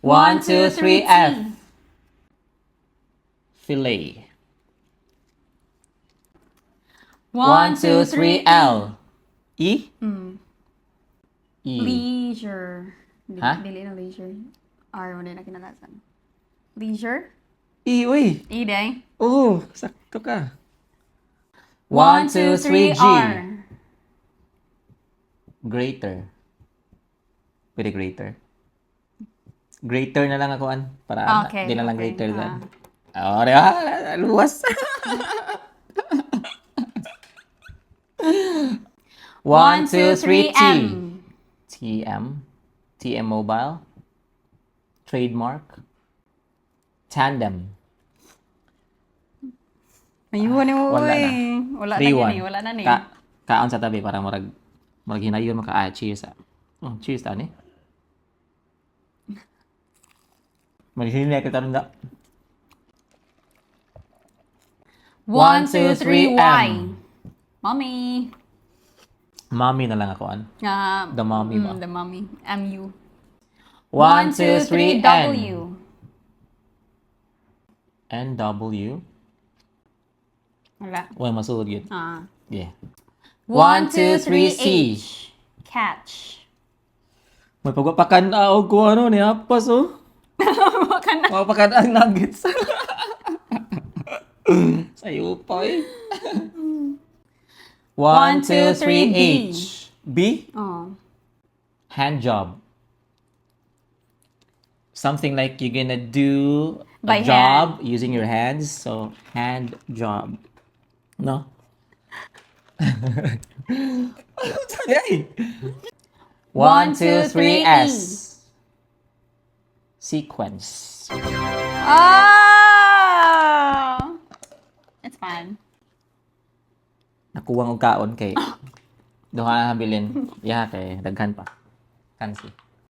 1, 2, 3, F. Fillet. 1, 2, 3, L. E? E. Leisure. Ha? Dili na leisure. R mo din na kinalasan. Leisure? E, uy. E day. Oo, sakto ka. 1, 2, 3, G. R. Greater. Pwede greater. Greater na lang ako, para Okay, di na lang okay. greater than. Oh, di ba? Luwas. 1, 2, 3, T. M. TM. TM Mobile. Trademark. Tandem. Ayun ni mo. Wala na. Wala na 3, yun 1. eh. Wala na ni. Kaon sa tabi para marag hinayon mo ka. Cheers. Cheers ta ni. Maghinay ka taron da. 1, 2, 3, Y. M. Mommy. Mommy na lang ako, The mommy ba? The mommy. MU. 1, 2, 3, N. W. NW. Wala. Uy, masuod yun. Yeah. 1, 2, 3, C. H. Catch. May pagpapakan ko ni Apas, oh. Pagpapakan ang nuggets. Sa'yo pa, eh. 1, 2, 3, H. B. Oh. Hand job. Something like you're gonna do a By job using your hands. So, hand job. No? Hey! 1, 2, 3, S. Sequence. Oh! It's fine. Nakuwang og kaon kay duha na habilin. Yeah, kay daghan pa. Kansi.